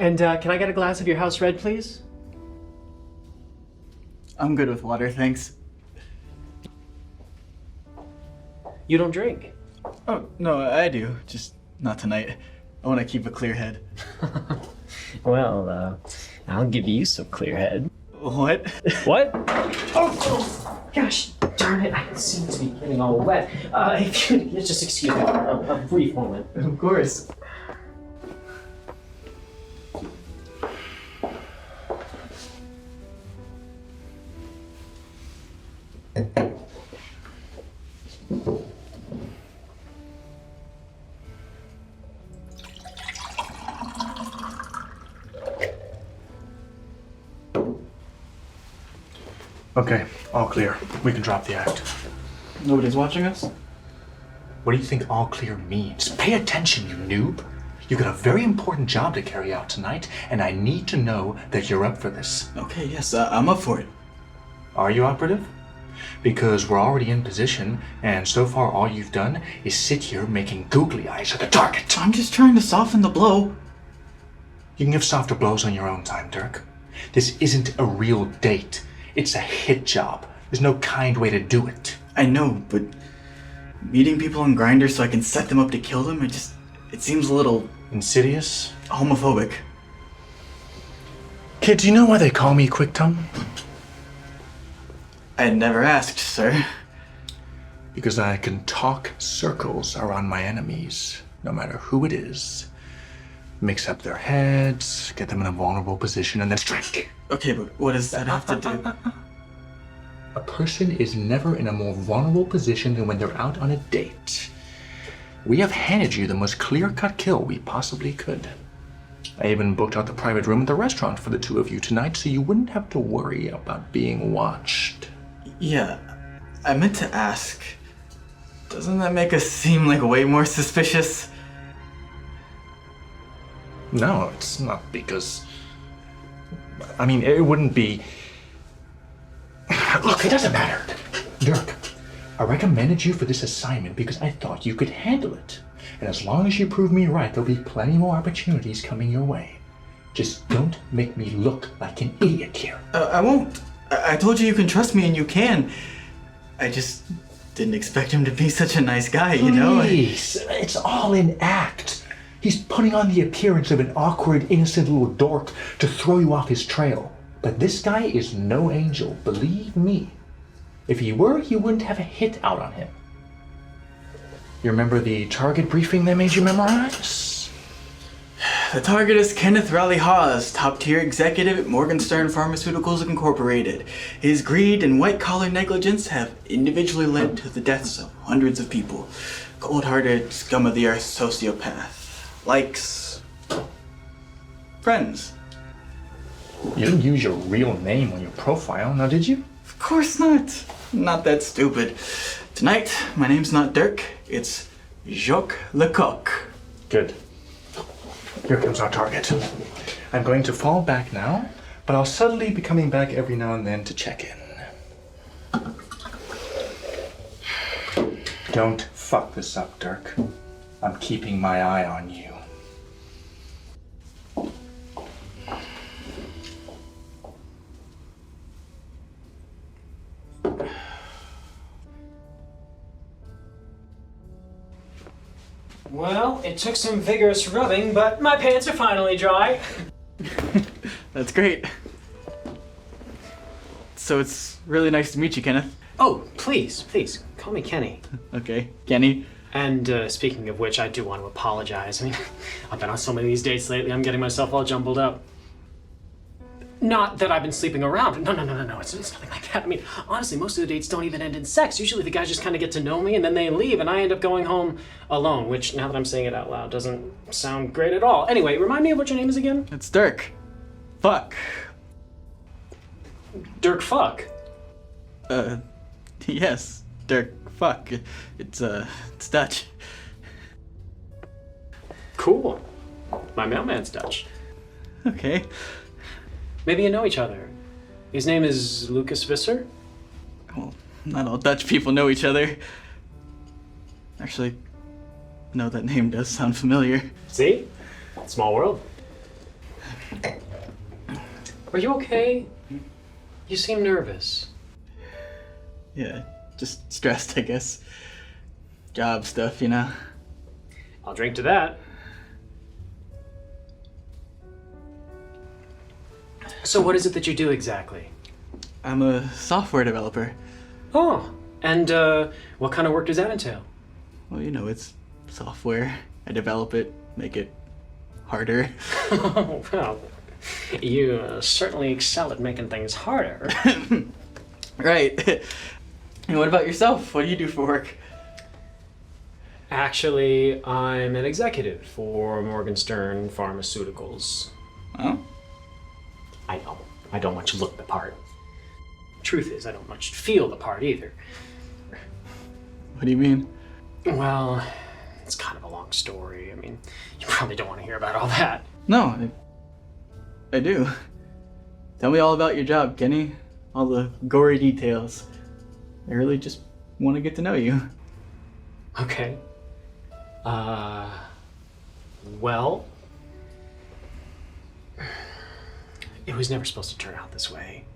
And can I get a glass of your house red, please? I'm good with water, thanks. You don't drink? Oh, no, I do. Just not tonight. I want to keep a clear head. Well, I'll give you some clear head. What? What? Oh, gosh darn it, I seem to be getting all wet. If you just excuse me a brief moment. Of course. Okay, all clear. We can drop the act. Nobody's watching us? What do you think all clear means? Pay attention, you noob. You got a very important job to carry out tonight, and I need to know that you're up for this. Okay, yes, I'm up for it. Are you, operative? Because we're already in position, and so far all you've done is sit here making googly eyes at the target. I'm just trying to soften the blow. You can give softer blows on your own time, Dirk. This isn't a real date. It's a hit job. There's no kind way to do it. I know, but meeting people on Grindr so I can set them up to kill them, it seems a little insidious, homophobic. Kid, do you know why they call me Quick Tongue? I had never asked, sir. Because I can talk circles around my enemies, no matter who it is. Mix up their heads, get them in a vulnerable position, and then strike. Okay, but what does that have to do? A person is never in a more vulnerable position than when they're out on a date. We have handed you the most clear-cut kill we possibly could. I even booked out the private room at the restaurant for the two of you tonight, so you wouldn't have to worry about being watched. Yeah, I meant to ask. Doesn't that make us seem like way more suspicious? No, it's not because... I mean, it wouldn't be... Look, it doesn't matter. Dirk, I recommended you for this assignment because I thought you could handle it. And as long as you prove me right, there'll be plenty more opportunities coming your way. Just don't make me look like an idiot here. I won't. I told you can trust me and you can. I just didn't expect him to be such a nice guy, you know? Please, it's all in act. He's putting on the appearance of an awkward, innocent little dork to throw you off his trail. But this guy is no angel, believe me. If he were, you wouldn't have a hit out on him. You remember the target briefing they made you memorize? The target is Kenneth Raleigh Hawes, top-tier executive at Morgenstern Pharmaceuticals Incorporated. His greed and white-collar negligence have individually led to the deaths of hundreds of people. Cold-hearted, scum-of-the-earth sociopath. Likes... friends. You didn't use your real name on your profile, now did you? Of course not. Not that stupid. Tonight, my name's not Dirk, it's Jacques Lecoq. Good. Here comes our target. I'm going to fall back now, but I'll subtly be coming back every now and then to check in. Don't fuck this up, Dirk. I'm keeping my eye on you. Well, it took some vigorous rubbing, but my pants are finally dry. That's great. So it's really nice to meet you, Kenneth. Oh, please, call me Kenny. Okay, Kenny. And speaking of which, I do want to apologize. I mean, I've been on so many of these dates lately, I'm getting myself all jumbled up. Not that I've been sleeping around. No, it's nothing like that. I mean, honestly, most of the dates don't even end in sex. Usually the guys just kind of get to know me and then they leave and I end up going home alone, which now that I'm saying it out loud doesn't sound great at all. Anyway, remind me of what your name is again? It's Dirk. Fuck. Dirk Fuck? Yes. Dirk Fuck. It's Dutch. Cool. My mailman's Dutch. Okay. Maybe you know each other. His name is Lucas Visser? Well, not all Dutch people know each other. Actually, no, that name does sound familiar. See? Small world. Are you okay? You seem nervous. Yeah, just stressed, I guess. Job stuff, you know? I'll drink to that. So what is it that you do exactly? I'm a software developer. Oh, and what kind of work does that entail? Well, you know, it's software. I develop it, make it harder. Oh, well, you certainly excel at making things harder. Right. And what about yourself? What do you do for work? Actually, I'm an executive for Morgenstern Pharmaceuticals. Oh? I know, I don't much look the part. Truth is, I don't much feel the part either. What do you mean? Well, it's kind of a long story. I mean, you probably don't want to hear about all that. No, I do. Tell me all about your job, Kenny. All the gory details. I really just want to get to know you. Okay. Well, it was never supposed to turn out this way.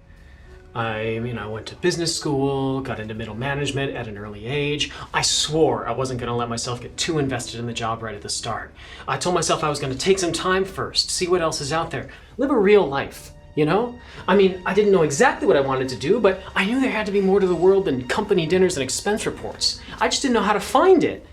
I went to business school, got into middle management at an early age. I swore I wasn't going to let myself get too invested in the job right at the start. I told myself I was going to take some time first, see what else is out there, live a real life, you know? I didn't know exactly what I wanted to do, but I knew there had to be more to the world than company dinners and expense reports. I just didn't know how to find it.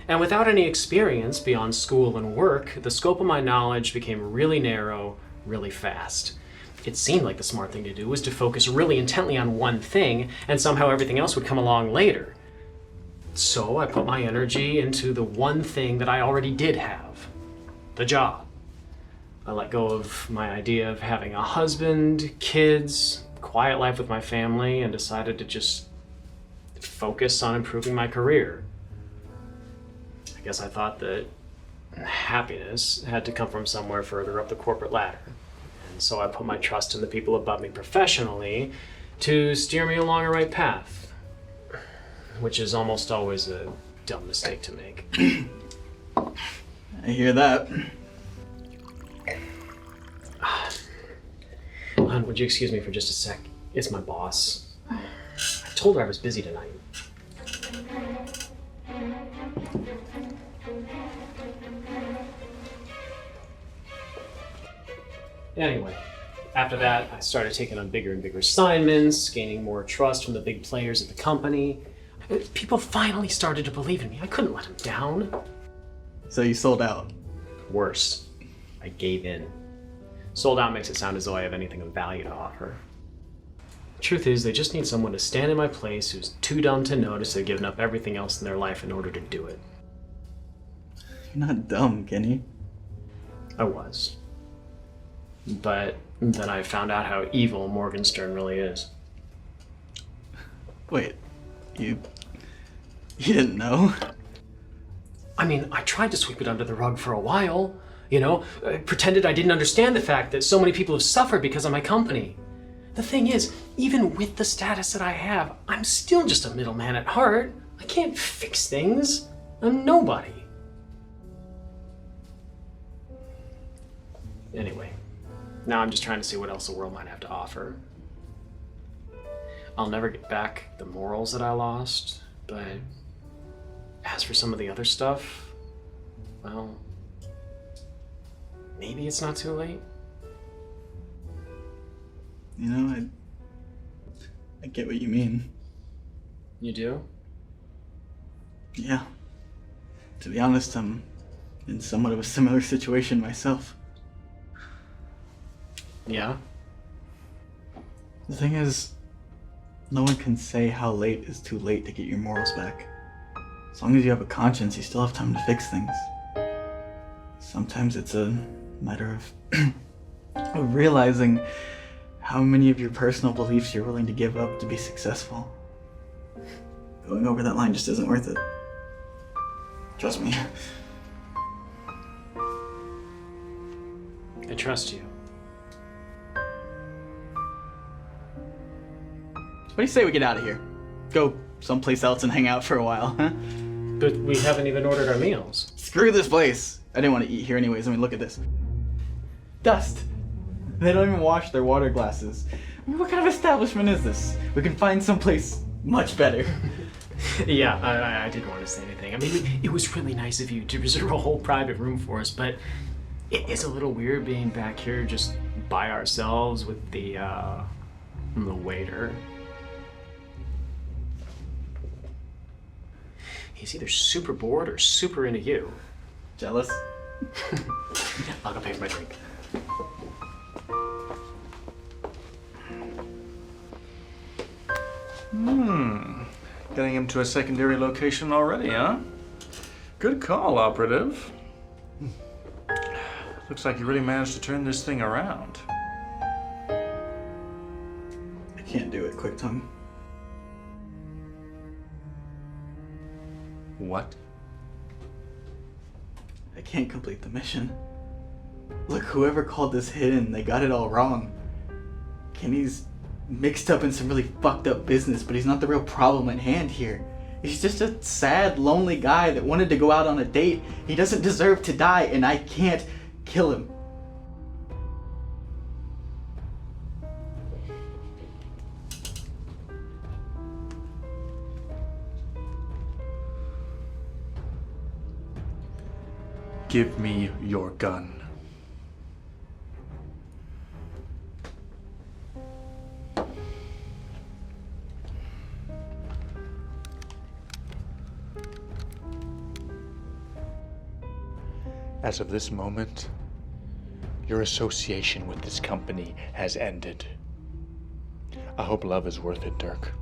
And without any experience beyond school and work, the scope of my knowledge became really narrow, really fast. It seemed like the smart thing to do was to focus really intently on one thing, and somehow everything else would come along later. So I put my energy into the one thing that I already did have, the job. I let go of my idea of having a husband, kids, quiet life with my family, and decided to just focus on improving my career. I guess I thought that happiness had to come from somewhere further up the corporate ladder. And so I put my trust in the people above me professionally to steer me along a right path, which is almost always a dumb mistake to make. I hear that. Hon, would you excuse me for just a sec? It's my boss. I told her I was busy tonight. Anyway, after that, I started taking on bigger and bigger assignments, gaining more trust from the big players at the company. People finally started to believe in me. I couldn't let them down. So you sold out. Worse, I gave in. Sold out makes it sound as though I have anything of value to offer. Truth is, they just need someone to stand in my place who's too dumb to notice they've given up everything else in their life in order to do it. You're not dumb, Kenny. I was. But then I found out how evil Morgenstern really is. Wait, you didn't know? I tried to sweep it under the rug for a while. Pretended I didn't understand the fact that so many people have suffered because of my company. The thing is, even with the status that I have, I'm still just a middleman at heart. I can't fix things. I'm nobody. Anyway, now I'm just trying to see what else the world might have to offer. I'll never get back the morals that I lost, but as for some of the other stuff, well, maybe it's not too late. You know, I get what you mean. You do? Yeah. To be honest, I'm in somewhat of a similar situation myself. Yeah? The thing is, no one can say how late is too late to get your morals back. As long as you have a conscience, you still have time to fix things. Sometimes it's a matter of realizing how many of your personal beliefs you're willing to give up to be successful. Going over that line just isn't worth it. Trust me. I trust you. What do you say we get out of here? Go someplace else and hang out for a while, huh? But we haven't even ordered our meals. Screw this place. I didn't want to eat here anyways. I mean, look at this. Dust. They don't even wash their water glasses. I mean, what kind of establishment is this? We can find someplace much better. Yeah, I didn't want to say anything. I mean, it was really nice of you to reserve a whole private room for us, but it is a little weird being back here just by ourselves with the waiter. He's either super bored or super into you. Jealous? I'll go pay for my drink. Getting him to a secondary location already, huh? Good call, operative. Looks like you really managed to turn this thing around. I can't do it, Quick Tongue. What? I can't complete the mission. Look, whoever called this hidden, they got it all wrong. Kenny's mixed up in some really fucked up business, but he's not the real problem at hand here. He's just a sad, lonely guy that wanted to go out on a date. He doesn't deserve to die, and I can't kill him. Give me your gun. As of this moment, your association with this company has ended. I hope love is worth it, Dirk,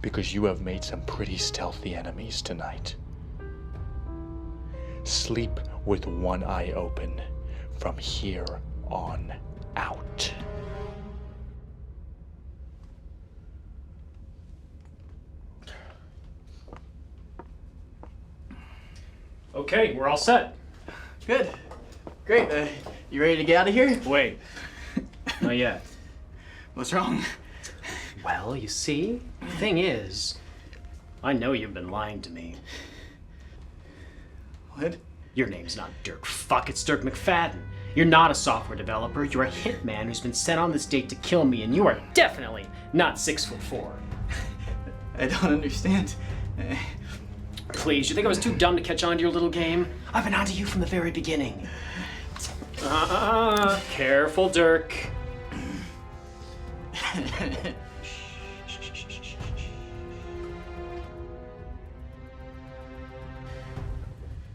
because you have made some pretty stealthy enemies tonight. Sleep with one eye open from here on out. Okay, we're all set. Good. Great. You ready to get out of here? Wait. Not yet. What's wrong? Well, you see, the thing is, I know you've been lying to me. What? Your name's not Dirk. Fuck, it's Dirk McFadden. You're not a software developer. You're a hitman who's been sent on this date to kill me, and you are definitely not 6'4". I don't understand. Please, you think I was too dumb to catch on to your little game? I've been onto you from the very beginning. Careful, Dirk.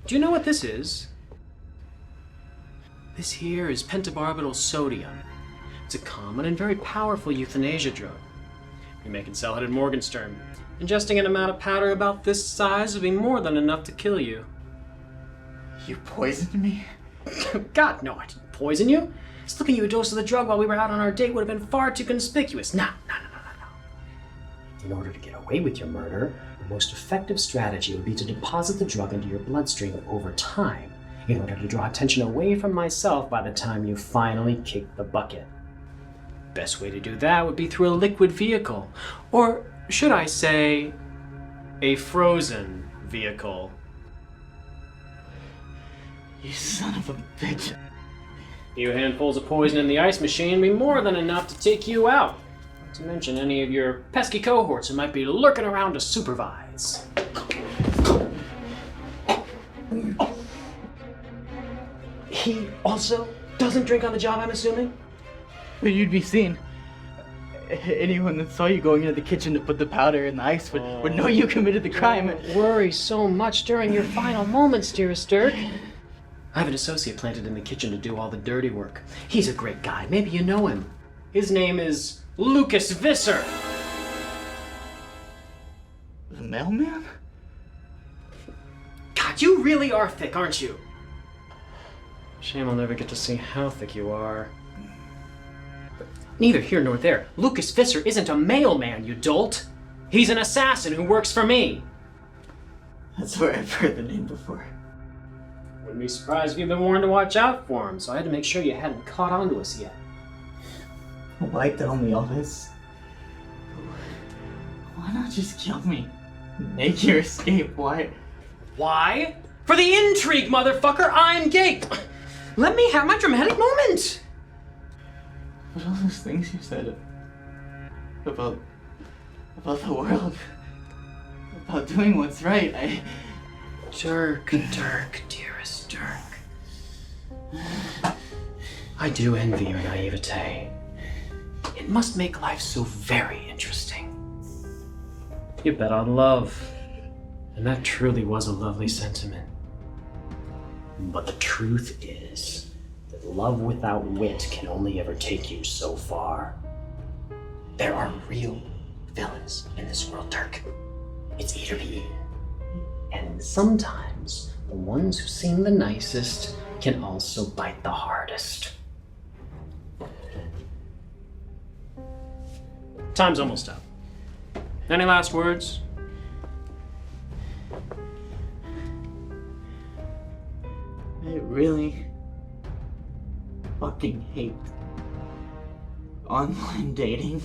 Do you know what this is? This here is pentabarbital sodium. It's a common and very powerful euthanasia drug. We make and sell it at Morgenstern. Ingesting an amount of powder about this size would be more than enough to kill you. You poisoned me? God, no, I didn't poison you. Slipping you a dose of the drug while we were out on our date would have been far too conspicuous. No. In order to get away with your murder, the most effective strategy would be to deposit the drug into your bloodstream over time, in order to draw attention away from myself by the time you finally kick the bucket. Best way to do that would be through a liquid vehicle, or should I say, a frozen vehicle. You son of a bitch. A few handfuls of poison in the ice machine would be more than enough to take you out. Not to mention any of your pesky cohorts who might be lurking around to supervise. He also doesn't drink on the job, I'm assuming? But you'd be seen. Anyone that saw you going into the kitchen to put the powder in the ice would know you committed the crime. Don't worry so much during your final moments, dearest Dirk. I have an associate planted in the kitchen to do all the dirty work. He's a great guy. Maybe you know him. His name is Lucas Visser. The mailman? God, you really are thick, aren't you? Shame I'll never get to see how thick you are. But neither here nor there. Lucas Visser isn't a mailman, you dolt. He's an assassin who works for me. That's where I've heard the name before. Wouldn't be surprised if you've been warned to watch out for him, so I had to make sure you hadn't caught on to us yet. Why tell me all this? Why not just kill me? Make your escape, why? Why? For the intrigue, motherfucker! I'm gay! Let me have my dramatic moment! But all those things you said about the world, about doing what's right, Dirk, dearest Dirk. I do envy your naivete. It must make life so very interesting. You bet on love. And that truly was a lovely sentiment. But the truth is that love without wit can only ever take you so far. There are real villains in this world, Dirk. It's eat or be eaten. And sometimes the ones who seem the nicest can also bite the hardest. Time's almost up. Any last words? I really fucking hate online dating.